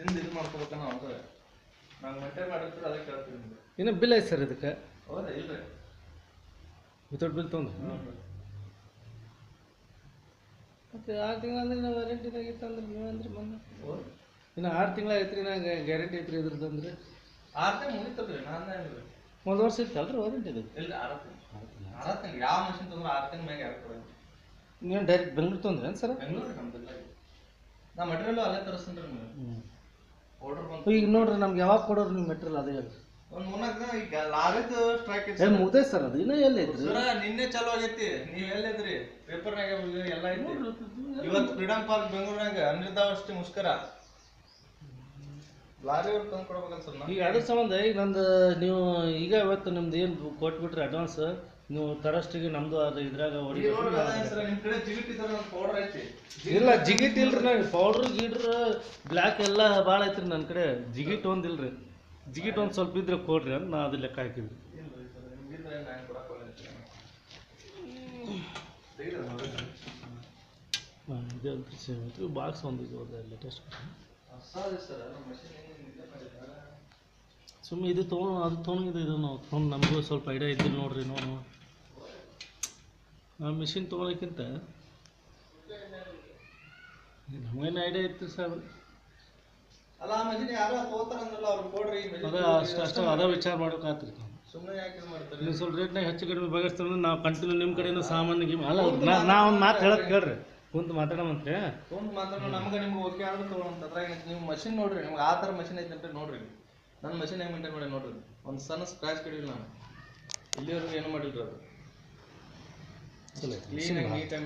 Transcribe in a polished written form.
ತಿಂದು ಇದು ಮಾಡ್ಕೋಬೇಕನ್ನೋ ಅವ್ರು ನಂಗೆ ಮೇಂಟೈನ್ ಮಾಡಿರ್ತೀರ ಅದಕ್ಕೆ ಹೇಳ್ತೀನಿ ನಿಮ್ಗೆ. ಇನ್ನೂ ಬಿಲ್ ಐತೆ ಸರ್ ಇದಕ್ಕೆ? ಹೌದಾ? ಇಲ್ಲ ರೀ, ವಿತೌಟ್ ಬಿಲ್ ತೊಗೊಂಡ್ರಿ? ಮತ್ತು 6 ತಿಂಗಳು ಅಂದ್ರೆ ನಾವು ವ್ಯಾರಂಟಿದಾಗಿತ್ತು ಅಂದ್ರೆ ನೀವಂದ್ರೆ ಮೊನ್ನೆ ಇನ್ನು 6 ತಿಂಗಳು ಐತ್ರಿ, ನಂಗೆ ಗ್ಯಾರಂಟಿ ಐತ್ರಿ ಇದ್ರದ್ದು ಅಂದ್ರೆ 6 ತಿಂಗಳು ಮುಗಿತಲ್ರಿ. ನಾನು ಏನ್ರಿ 1 ವರ್ಷ ಇತ್ತಲ್ರಿ ವಾರಂಟಿ ಇದು? ಇಲ್ಲ 6 ತಿಂಗಳು ಯಾವ ಮಷಿನ್ ತೊಂದ್ರೆ 6 ತಿಂಗಳ ಮ್ಯಾಗೆ ಯಾರು ಕೊಡೋದು? ನೀವು ಡೈರೆಕ್ಟ್ ಬೆಂಗ್ಳೂರು ತೊಂದ್ರೇನು ಸರ್? ಬೆಂಗಳೂರು ನಮ್ದಿಲ್ಲ, ನಾ ಮಟೀರಿಯಲ್ ಅಲ್ಲೇ ತರಿಸ್ತೀನಿ ರೀ ನಿಮಗೆ. ಆರ್ಡರ್ ಬಂತು ಈಗ ನೋಡ್ರಿ ನಮ್ಗೆ ಯಾವಾಗ ಕೊಡೋರು ನೀವು ಮೆಟೀರಿಯಲ್? ಅದೇ ಹೇಳಿ. ಒಂದು 4 ದಿನ ಈಗ ಲಾರಿದು ಸ್ಟ್ರೈಕ್ ಐತಿ ಮುಗ್ದೆ ಸರ್, ಅದು ಇನ್ನೂ ಎಲ್ಲಿ ಐತ್ರಿ ಸರ? ನಿನ್ನೆ ಚಾಲು ಆಗೈತಿ. ನೀವು ಎಲ್ಲಿದ್ರಿ? ಪೇಪರ್ನಾಗ ಎಲ್ಲ ಐತಿ. ಇವತ್ತು ಫ್ರೀಡಮ್ ಪಾರ್ಕ್ ಬೆಂಗಳೂರಿನಾಗ ಅನಿರ್ದಾವಷ್ಟಿ ಮುಷ್ಕರ ಲಾರಿ ಅವ್ರು ತಂದು ಕೊಡ್ಬೇಕಲ್ಲ ಸರ್. ಈಗ ಅದ್ರ ಸಂಬಂಧ ಈಗ ನಂದು ನೀವು ಈಗ ಇವತ್ತು ನಿಮ್ದು ಏನು ಕೊಟ್ಬಿಟ್ರಿ ಅಡ್ವಾನ್ಸ್, ನೀವು ತರಷ್ಟಿಗೆ ನಮ್ದು ಅದು ಇದ್ರಾಗ ನಿಮ್ಮ ಕಡೆ ಜಿಗಿಟ್ ಪೌಡರ್ ಐತಿ? ಇಲ್ಲ ಜಿಗಿಟ್ ಇಲ್ರಿ, ನಂಗೆ ಪೌಡ್ರ್ ಗೀಡ್ರ್ ಬ್ಲ್ಯಾಕ್ ಎಲ್ಲ ಭಾಳ ಐತ್ರಿ ನನ್ನ ಕಡೆ. ಜಿಗಿಟ್ ಒಂದಿಲ್ರಿ, ಜಿಗಿಟ್ ಒಂದು ಸ್ವಲ್ಪ ಇದ್ರೆ ಕೊಡ್ರಿ ಅಂತ ನಾ ಅದು ಲೆಕ್ಕ ಹಾಕಿದ್ರಿ. ಇದು ಬಾಕ್ಸ್ ಒಂದು ಇದು ಲೇಟೆಸ್ಟ್ ಸುಮ್ಮನೆ ಇದು ತೊಗೊಂಡು ಅದು ತೊಗೊಂಡಿದ್ದು ಇದು ನಾವು ತೊಗೊಂಡು ನಮಗೂ ಸ್ವಲ್ಪ ಐಡಿಯಾ ಇದ್ದಿಲ್ಲ ನೋಡ್ರಿ. ನೋಡು ಆ ಮಿಷಿನ್ ತೊಗೊಳಕ್ಕಿಂತ ನಮಗೇನು ಐಡಿಯಾ ಇತ್ತು ಸರ್. ಅಲ್ಲ ಆ ಮಷಿನ್ ಯಾರೋ ತಗೋತಾರಂದ್ರಲ್ಲ ಅವ್ರು ಕೊಡ್ರಿ. ಅಷ್ಟು ಅದ ವಿಚಾರ ಮಾಡೋಕ್ಕಾಗ್ತದೆ. ಸುಮ್ಮನೆ ಯಾಕೆ ಮಾಡ್ತಾರೆ? ನೀವು ಸ್ವಲ್ಪ ರೇಟ್ನಾಗ ಹೆಚ್ಚು ಕಡಿಮೆ ಬಗೆಹರಿಸ್ತಾರೆ. ನಾವು ಕಂಟಿನ್ಯೂ ನಿಮ್ಮ ಕಡೆನೂ ಸಾಮಾನ್ಯ ಅಲ್ಲ ನಾ ಒಂದು ಮಾತು ಹೇಳೋದು ಕೇಳ್ರಿ, ಕುಂತು ಮಾತಾಡೋಮಂತ್ರಿ. ಕುಂತು ಮಾತಾಡೋ ನಮ್ಗೆ ನಿಮ್ಗೆ ಓಕೆ ಆದ್ರೆ ತೊಗೊಳಂತ. ಅದ್ರಾಗ ನೀವು ಮಷಿನ್ ನೋಡ್ರಿ, ನಿಮ್ಗೆ ಆ ಥರ ಮಷಿನ್ ಐತೆ ನೋಡ್ರಿ. ನನ್ನ ಮಷಿನ್ ಹೆಂಗೆ ಮೇಂಟೈನ್ ಮಾಡಿ ನೋಡ್ರಿ. ಒಂದು ಸಣ್ಣ ಸ್ಕ್ರಾಚ್ ಕಡಿಲ್ಲ ನಾನು ಇಲ್ಲಿವರೆಗೂ ಏನು ಮಾಡಿಲ್ರಿ. ಅದು ಕ್ಲೀನಾಗಿ ನೀಟಾಗಿ